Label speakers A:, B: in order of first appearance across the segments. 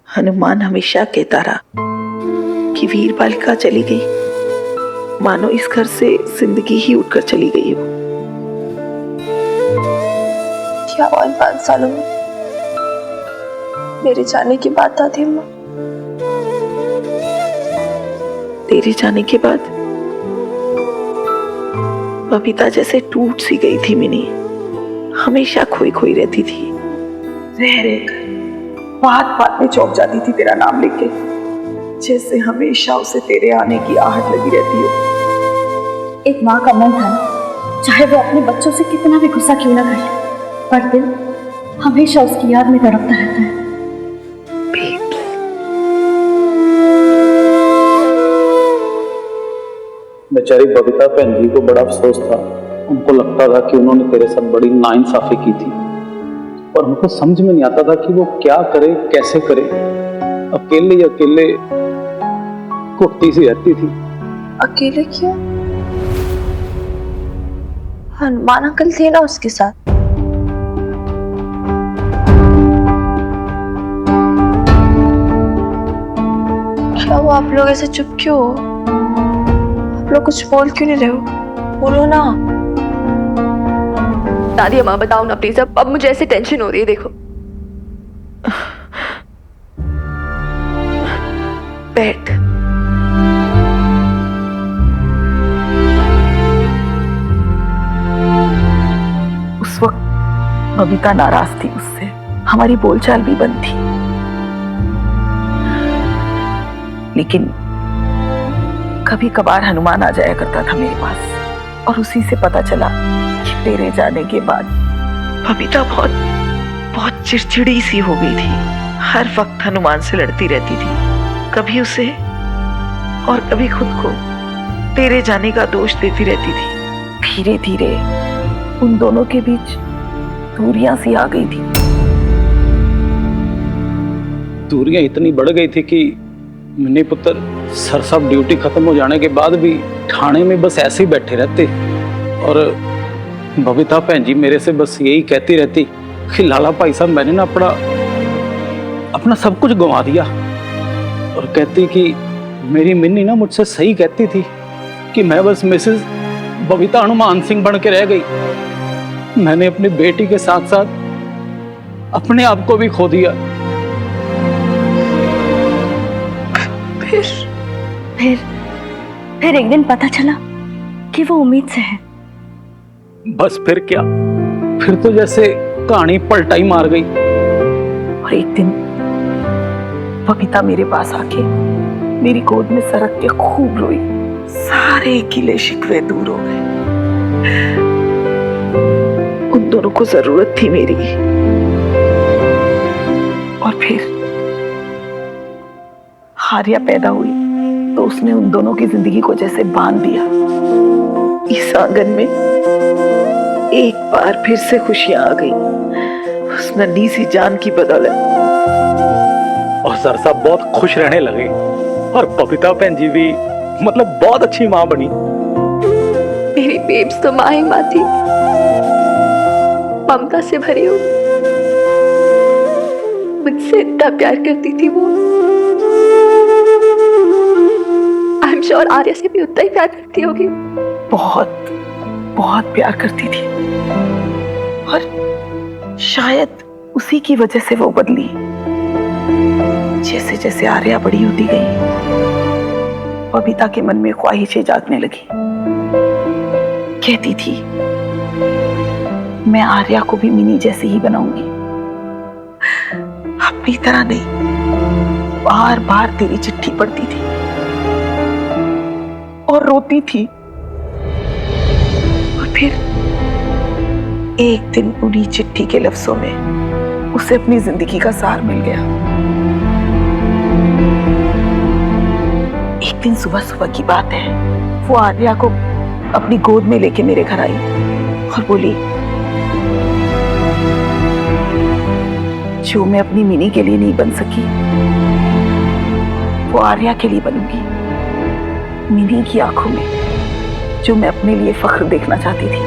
A: हनुमान हमेशा कहता रहा कि वीर बालिका चली गई मानो इस घर से जिंदगी ही उठकर चली गई हो।
B: क्या हुआ इन 5 सालों में? मेरे जाने की बात आती अम्मा।
A: तेरे जाने के बाद बबीता जैसे टूट सी गई थी मिनी। हमेशा खोई खोई रहती थी। रह रहकर बात बात में चौंक जाती थी तेरा नाम लेके, जैसे हमेशा उसे तेरे आने की आहट लगी रहती हो।
C: एक माँ का मन था ना, चाहे वो अपने बच्चों से कितना भी गुस्सा क्यों ना कर ले, पर दिल हमेशा उसकी याद में तड़पता रहता है।
D: बेचारी बबीता बहन जी को बड़ा अफसोस था। उनको लगता था कि उन्होंने तेरे साथ बड़ी नाइंसाफी की थी, और उनको समझ में नहीं आता था कि वो क्या करे, कैसे करे। अकेले ही अकेले घुटती सी रहती थी।
B: अकेले क्यों? हनुमान अंकल थे ना उसके साथ। क्या हुआ, आप लोग ऐसे चुप क्यों हो? आप लोग कुछ बोल क्यों नहीं रहे हो? बोलो ना।
E: दादी अम्मा बताओ ना प्लीज, अब मुझे ऐसे टेंशन हो रही है। देखो
A: बैठ। उस वक्त बबीता नाराज थी मुझसे, हमारी बोलचाल भी बंद थी। लेकिन कभी कभार हनुमान आ जाया करता था मेरे पास, और उसी से पता चला कि तेरे जाने के बाद बबीता बहुत चिड़चिड़ी सी हो गई थी। हर वक्त हनुमान से लड़ती रहती थी, कभी उसे और कभी खुद को तेरे जाने का दोष देती रहती थी। धीरे धीरे उन दोनों के बीच दूरियां सी आ गई थी।
D: दूरियां इतनी बढ़ गई थी कि मिनी पुत्र सर साहब ड्यूटी खत्म हो जाने के बाद भी थाने में बस ऐसे ही बैठे रहते, और बबीता बहन जी मेरे से बस यही कहती रहती कि लाला भाई साहब मैंने ना अपना सब कुछ गंवा दिया। और कहती कि मेरी मिन्नी ना मुझसे सही कहती थी कि मैं बस मिसेस बबीता हनुमान सिंह बन के रह गई। मैंने अपनी बेटी के साथ साथ अपने आप को भी खो दिया।
C: फिर एक दिन पता चला कि वो उम्मीद से है।
D: बस फिर क्या, फिर तो जैसे कहानी पलटा ही मार गई।
A: और एक दिन बबीता मेरे पास आके मेरी गोद में सरक के खूब रोई। सारे गिले शिकवे दूर हो गए। उन दोनों को जरूरत थी मेरी। और फिर हारिया पैदा हुई तो उसने उन दोनों की जिंदगी को जैसे बांध दिया। इस आंगन में एक बार फिर से खुशियां आ गई, उस नन्ही सी जान की बदौलत।
D: और सर साहब बहुत खुश रहने लगे, और बबीता बहन जी भी मतलब बहुत अच्छी माँ बनी।
E: मेरी बेब्स तो माँ ही माँ थी, ममता से भरी हुई। मुझसे इतना प्यार करती थी वो। आई एम श्योर आर्या से भी उतना ही प्यार करती होगी।
A: बहुत बहुत प्यार करती थी, और शायद उसी की वजह से वो बदली। जैसे जैसे आर्या बड़ी होती गई, बबीता के मन में ख्वाहिशें जागने लगी। कहती थी मैं आर्या को भी मिनी जैसी ही बनाऊंगी, अपनी तरह नहीं। बार बार तेरी चिट्ठी पढ़ती थी और रोती थी, और फिर एक दिन उन्हीं चिट्ठी के लफ्जों में उसे अपनी जिंदगी का सार मिल गया। एक दिन सुबह सुबह की बात है, वो आर्या को अपनी गोद में लेके मेरे घर आई और बोली, जो मैं अपनी मिनी के लिए नहीं बन सकी वो आर्या के लिए बनूंगी। मिनी की आंखों में जो मैं अपने लिए फख्र देखना चाहती थी,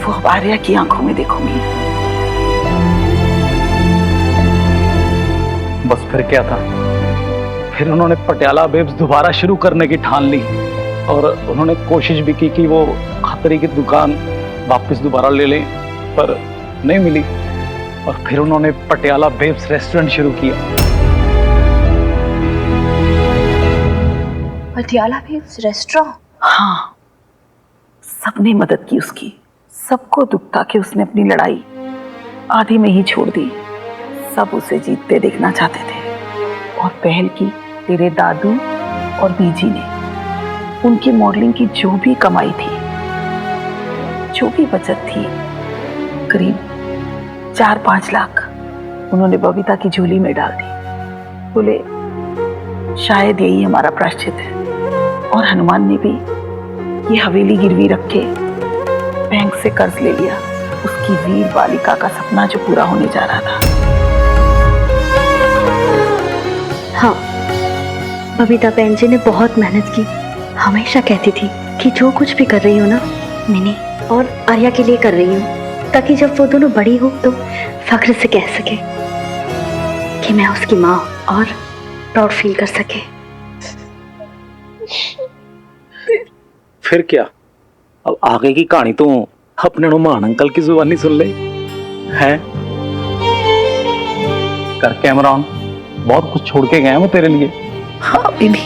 A: वो अब आर्या की आंखों में देखूंगी।
D: फिर क्या था, फिर उन्होंने पटियाला बेब्स दोबारा शुरू करने की ठान ली और उन्होंने कोशिश भी की कि वो खतरी की दुकान वापस दोबारा ले लें, पर नहीं मिली और फिर उन्होंने पटियाला बेब्स रेस्टोरेंट शुरू किया।
B: Patiala babes restaurant?
A: हाँ, सबने मदद की उसकी, सबको दुख था कि उसने अपनी लड़ाई आधी में ही छोड़ दी। सब उसे जीतते देखना चाहते थे और पहल की तेरे दादू और बीजी ने। उनकी मॉडलिंग की जो भी कमाई थी, जो भी बचत थी, करीब 4-5 लाख उन्होंने बबीता की झोली में डाल दी। बोले शायद यही हमारा प्रायश्चित है। और हनुमान ने भी ये हवेली गिरवी रख के बैंक से कर्ज ले लिया, उसकी वीर बालिका का सपना जो पूरा होने जा रहा था।
C: हाँ, बबीता बहन जी ने बहुत मेहनत की। हमेशा कहती थी कि जो कुछ भी कर रही हूँ ना, मिनी और आर्या के लिए कर रही हूँ, ताकि जब वो दोनों बड़ी हो तो फख्र से कह सके कि मैं उसकी माँ हूँ और प्राउड फील कर सके।
D: फिर क्या, अब आगे की कहानी तो अपने नुमान अंकल की जुबानी सुन ले हैं। कर कैमरा ऑन, बहुत कुछ छोड़ के गए हैं वो तेरे लिए।
A: हाँ बीबी,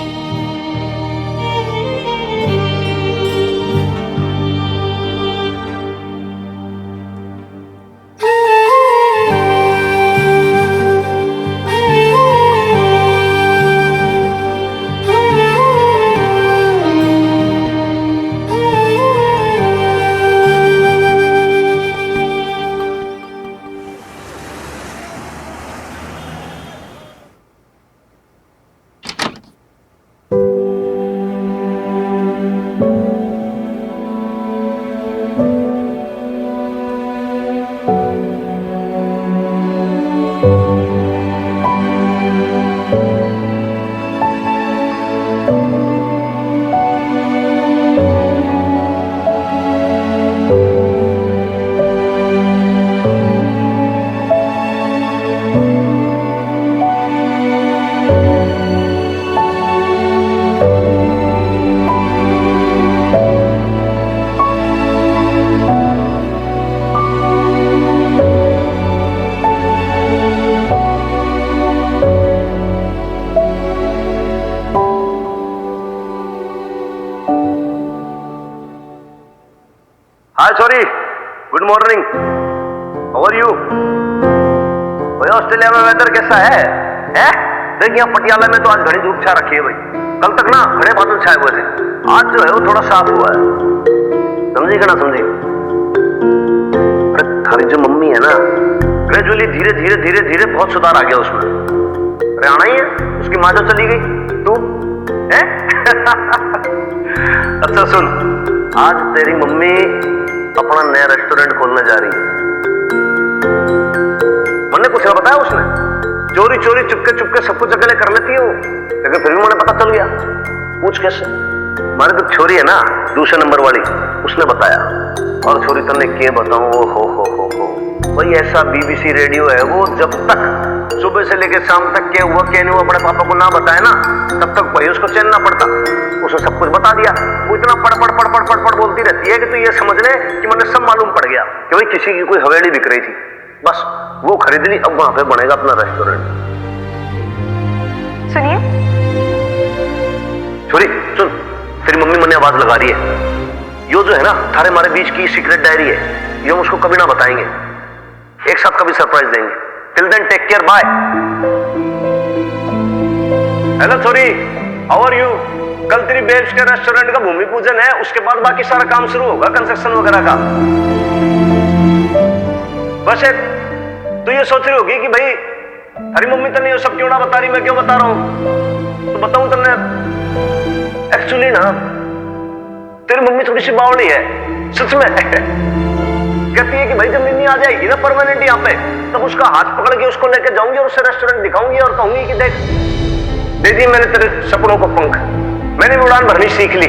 F: hi sorry, good morning, how are you? Australia में वेदर कैसा है? देख यहाँ पटियाला में तो आज घड़ी धूप छा रखी है भाई। कल तक ना घने बादल छाए हुए थे, आज जो है वो थोड़ा साफ हुआ है। समझी कि ना समझी? अरे हमारी जो मम्मी है ना, ग्रेजुअली धीरे धीरे धीरे धीरे बहुत सुधार आ गया उसमें। अरे आना ही है, उसकी माँ जो चली गई, तू है? अच्छा सुन, आज तेरी मम्मी अपना नया रेस्टोरेंट खोलने जा रही है। मैंने कुछ बताया उसने, चोरी चोरी चुपके सब कुछ अकेले कर लेती है वो, लेकिन फिर भी मुझे पता चल गया। पूछ कैसे? हमारी तो छोरी है ना दूसरे नंबर वाली, उसने बताया। और छोरी तने क्या बताऊं, हो भाई ऐसा बीबीसी रेडियो है वो, जब तक सुबह से लेकर शाम तक क्या हुआ क्या नहीं हुआ अपने पापा को ना बताए ना, तब तक भाई उसको चैन ना पड़ता। उसने सब कुछ बता दिया। वो इतना पढ़ बोलती रहती है कि तू ये समझ ले कि मुझे सब मालूम पड़ गया कि भाई किसी की कोई हवेली बिक रही थी, बस वो खरीद ली, अब वहां पे बनेगा अपना रेस्टोरेंट।
E: सुनिए
F: छोरी सुन, तेरी मम्मी मैंने आवाज लगा रही है। यो जो है ना थारे हमारे बीच की सीक्रेट डायरी है, ये हम उसको कभी ना बताएंगे, एक साथ कभी सरप्राइज देंगे। Till then take care, bye. Hello छोरी, हाउ आर यू? कल तेरी बेब्स के रेस्टोरेंट का भूमि पूजन है, उसके बाद बाकी सारा काम शुरू होगा, कंस्ट्रक्शन वगैरह का। बस तू ये सोच रही होगी कि भाई अरे मम्मी तो नहीं सब क्यों ना बता रही, मैं क्यों बता रहा हूं? तो बताऊं तुमने, एक्चुअली ना तेरी मम्मी थोड़ी सी बावली है सच में। कहती है कि भाई जब मिन्नी आ जाएगी ना परमानेंट यहाँ पे, तब उसका हाथ पकड़ के उसको लेके जाऊंगी और उसे रेस्टोरेंट दिखाऊंगी और कहूंगी कि देख दे दी मैंने तेरे सपनों को पंख, मैंने भी उड़ान भरनी सीख ली।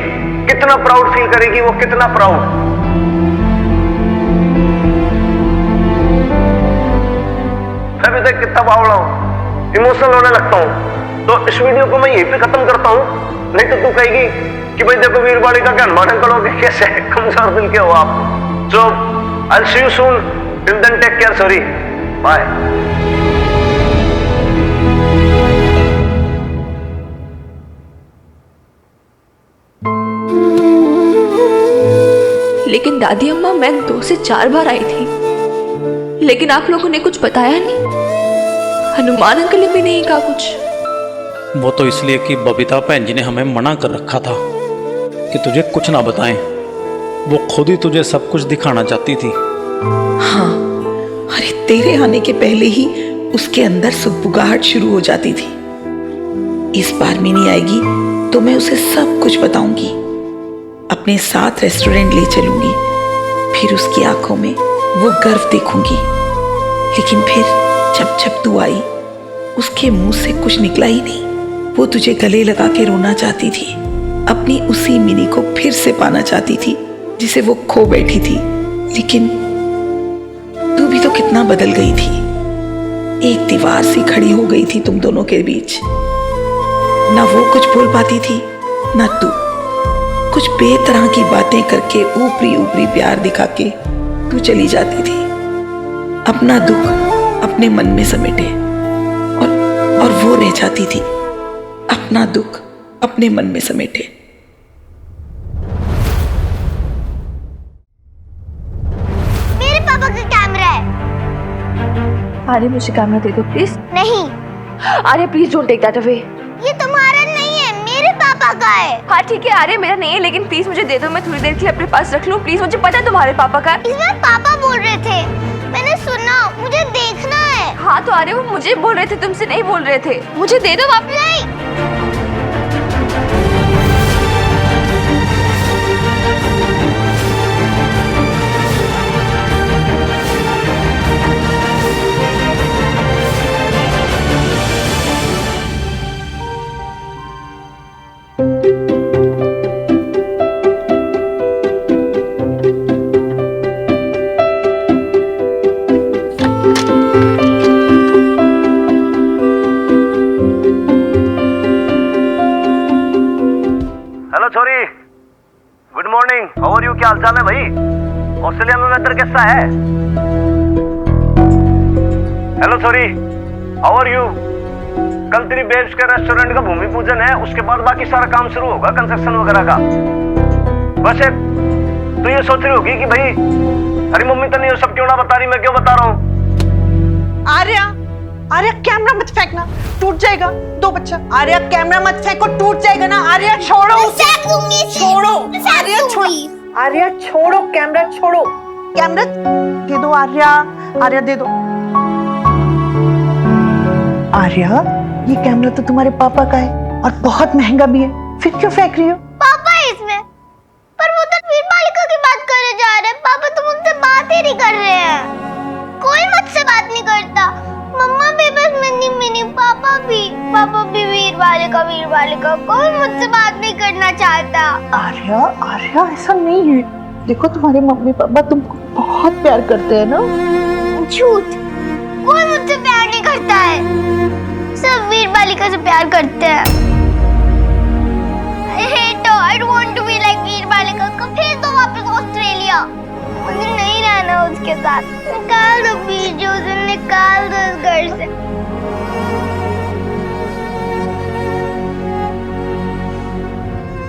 F: कितना प्राउड फील करेगी वो, कितना प्राउड। मैं भी देख कितना बावड़ा हूं, इमोशनल होने लगता हूँ। तो इस वीडियो को मैं यहीं पे खत्म करता हूँ, नहीं तो तू कहेगी कि भाई देखो वीरबाड़ी का क्या अनुमान करोगे, कैसे कमजोर दिल के हो आप। So I will see you soon, till then take care, sorry, bye.
E: लेकिन दादी अम्मा, मैं 2 से 4 बार आई थी, लेकिन आप लोगों ने कुछ बताया नहीं। हनुमान अंकल ने भी नहीं कहा कुछ।
D: वो तो इसलिए कि बबीता भैन जी ने हमें मना कर रखा था कि तुझे कुछ ना बताएं। वो खुद ही तुझे सब कुछ दिखाना चाहती थी।
A: हाँ, अरे तेरे आने के पहले ही उसके अंदर सुगबुगाहट शुरू हो जाती थी। इस बार मिनी आएगी तो मैं उसे सब कुछ बताऊंगी, अपने साथ रेस्टोरेंट ले चलूंगी, फिर उसकी आंखों में वो गर्व देखूंगी। लेकिन फिर जब जब तू आई, उसके मुंह से कुछ निकला ही नहीं। वो तुझे गले लगा के रोना चाहती थी, अपनी उसी मिनी को फिर से पाना चाहती थी जिसे वो खो बैठी थी। लेकिन तू भी तो कितना बदल गई थी, एक दीवार सी खड़ी हो गई थी तुम दोनों के बीच। ना वो कुछ बोल पाती थी, ना तू। कुछ बेतरह की बातें करके ऊपरी ऊपरी प्यार दिखा के तू चली जाती थी, अपना दुख अपने मन में समेटे, और वो रह जाती थी अपना दुख अपने मन में समेटे।
G: मेरे पापा का कैमरा है।
E: आर्य, मुझे कैमरा दे दो प्लीज।
G: नहीं,
E: Arya please don't take that away.
G: ये तुम्हारा नहीं है, मेरे पापा का है।
E: हाँ ठीक है आर्य, मेरा नहीं है, लेकिन प्लीज मुझे दे दो, मैं थोड़ी देर के लिए अपने पास रख लूं प्लीज। मुझे पता है तुम्हारे पापा का।
G: इस बार पापा बोल रहे थे, मैंने सुना, मुझे देखना है।
E: हाँ तो आर्य, वो मुझे बोल रहे थे, तुमसे नहीं बोल रहे थे। मुझे दे दो वापस।
G: नहीं,
F: हेलो छोरी, good morning, how are you, क्या हालचाल है भाई? ऑस्ट्रेलिया में वेदर कैसा है? हेलो छोरी, हाउ आर यू? कल तेरी बेब्स के रेस्टोरेंट का भूमि पूजन है, उसके बाद बाकी सारा काम शुरू होगा, कंस्ट्रक्शन वगैरह का। वैसे तो ये सोच रही होगी कि भाई अरे मम्मी तो नहीं हो, सब क्यों ना बता रही, मैं क्यों बता रहा हूँ।
H: आर्या, आर्या कैमरा मत फेंकना, टूट जाएगा। दो बच्चा, आर्या कैमरा मत फेंको, टूट जाएगा ना। आर्या छोड़ो,
G: फेंक दूंगी इसे।
H: छोड़ो, आर्या
G: फेंक
H: छोड़ो,
G: दूंगी।
H: आर्या छोड़ो, कैमरा छोड़ो, कैमरा दे दो आर्या, आर्या दे दो। आर्या, ये कैमरा तो तुम्हारे पापा का है और बहुत महंगा भी है, फिर क्यों फेंक रही हो?
G: पापा है इसमें, पर वो तो वीरबालिका की बात करे जा रहे हैं। पापा तो मुझसे बात ही नहीं कर रहे हैं, कोई मुझसे बात नहीं करता। मम्मा भी बस मिनी मिनी, पापा भी वीरबालिका, कोई मुझसे बात नहीं करना चाहता।
H: आर्या, आर्या ऐसा नहीं है, देखो तुम्हारे मम्मी पापा तुमको बहुत प्यार करते हैं ना।
G: झूठ, कोई मुझसे प्यार नहीं करता है, सब वीरबालिका से प्यार करते हैं। I hate her, I don't want to be like वीरबालिका। कब भेज दो वापस ऑस्ट्रेलिया, मुझे नहीं रहना उसके साथ। निकाल दो प्लीज उसे, निकाल दो इस घर से।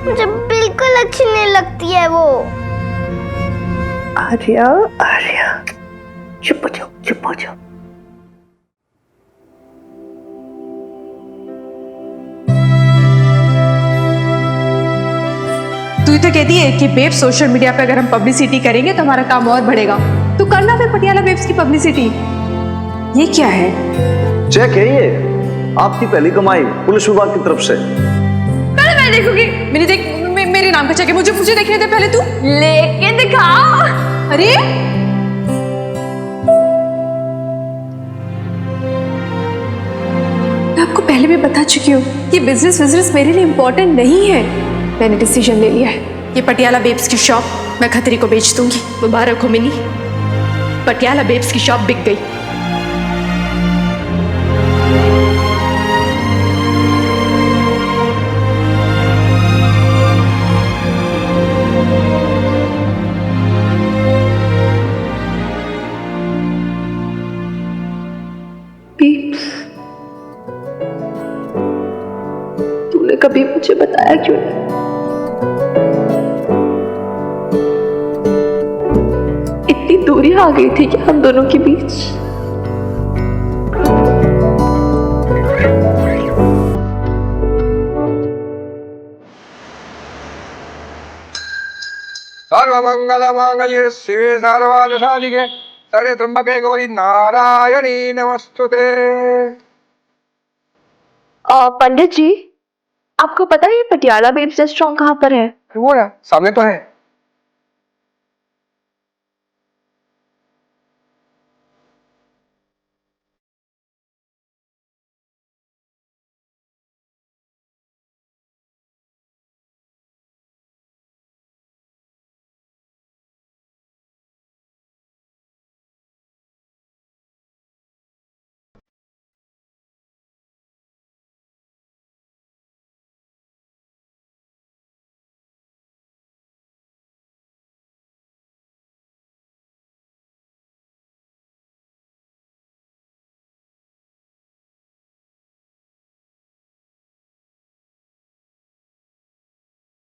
G: मुझे बिल्कुल अच्छी नहीं लगती है वो।
H: आर्या, आर्या चुप हो जाओ, चुप हो जाओ।
I: तू ही तो कहती है कि बेब सोशल मीडिया पे अगर हम पब्लिसिटी करेंगे तो हमारा काम और बढ़ेगा। तू करना फिर पटियाला बेब्स की पब्लिसिटी। ये क्या है?
F: चेक है ये, आपकी पहली कमाई पुलिस विभाग की तरफ से।
I: पहले मैं देखूंगी। मेरे देख, मेरे नाम का चेक है, मुझे देखने दे पहले तू।
E: लेके दिखाओ।
I: अरे मैं आपको पहले भी बता चुकी हूँ कि बिजनेस मेरे लिए इम्पोर्टेंट नहीं है। मैंने डिसीजन ले लिया है, ये पटियाला बेब्स की शॉप मैं खतरी को बेच दूंगी। मुबारक हो मिनी, पटियाला बेब्स की शॉप बिक गई।
E: बीप्स, तूने कभी मुझे बताया क्यों नहीं? इतनी दूरी आ गई थी क्या हम दोनों के बीच?
J: सर्वमंगलमांगल्ये शिवे सर्वार्थसाधिके शरण्ये त्र्यंबके गौरी नारायणी नमस्तुते।
B: पंडित जी, आपको पता है ये पटियाला बेब्स रेस्टोरेंट कहाँ पर है?
J: वो है सामने तो है।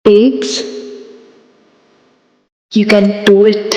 E: Babes, you can do it.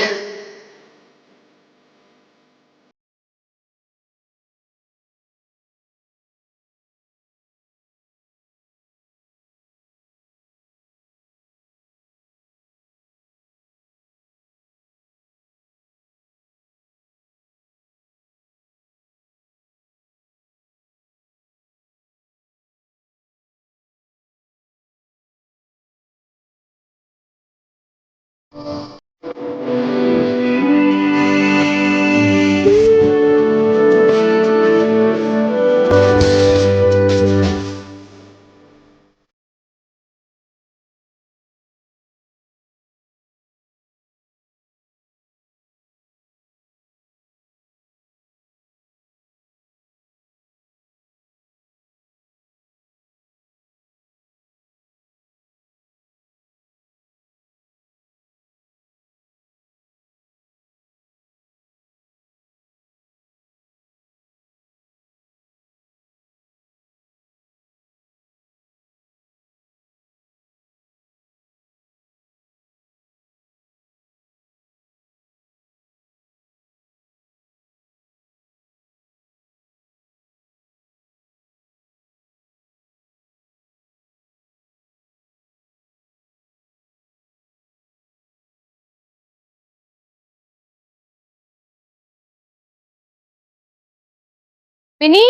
B: Mini,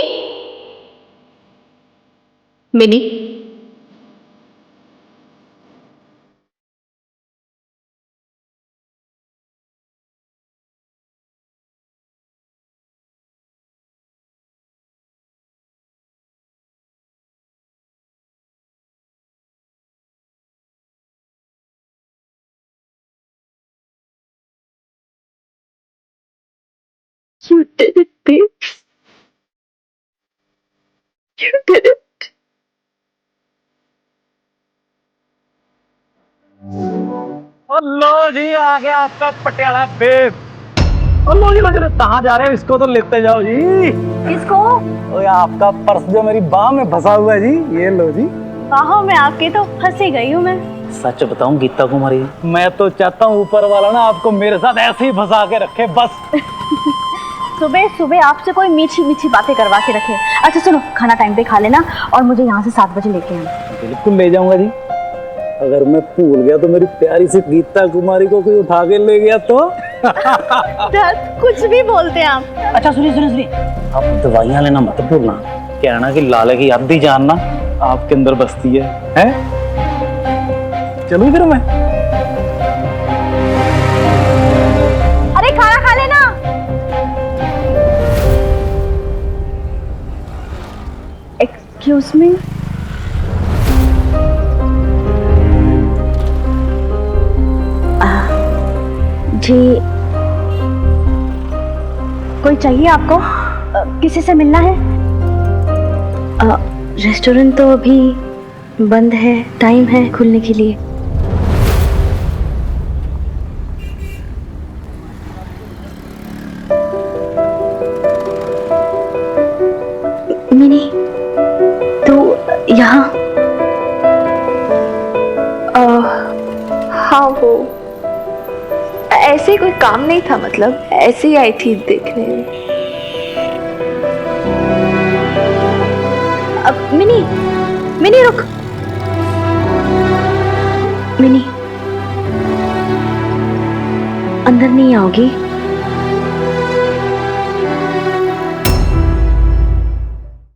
B: mini, you did it, babes. You did it.
D: लो जी आ गया आपका पटियाला बेब। लो जी लो जी, कहाँ जा रहे हो? इसको तो लेते जाओ जी।
C: किसको?
D: ओए आपका पर्स जो मेरी बाह में फंसा हुआ है जी, ये लो जी।
C: बाहों में आपके तो फंसी गई हूँ मैं।
D: सच बताऊं गीता कुमारी, मैं तो चाहता हूँ ऊपर वाला ना आपको मेरे साथ ऐसे ही फंसा के रखे बस।
C: सुबह सुबह आपसे कोई मीठी मीठी बातें करवा के रखे। अच्छा सुनो, खाना टाइम पे खा लेना और मुझे यहाँ से 7 बजे लेके आना।
D: बिल्कुल ले जाऊंगा जी। अगर मैं भूल गया तो मेरी प्यारी सी गीता कुमारी को कोई उठा के ले गया तो?
C: कुछ भी बोलते हैं आप।
D: अच्छा सुनिए सुनिए सुनिए, आप दवाइयाँ लेना मत भूलना। कहना कि लाले की आधी जानना आपके अंदर बसती है, हैं? चलूं फिर मैं?
C: अरे खाना खा लेना। एक्सक्यूज मी, जी कोई चाहिए आपको? किसी से मिलना है? रेस्टोरेंट तो अभी बंद है, टाइम है खुलने के लिए।
E: ऐसे ही कोई काम नहीं था, मतलब ऐसे ही आई थी देखने।
C: अब मिनी, मिनी रुक। मिनी, अंदर नहीं आओगी?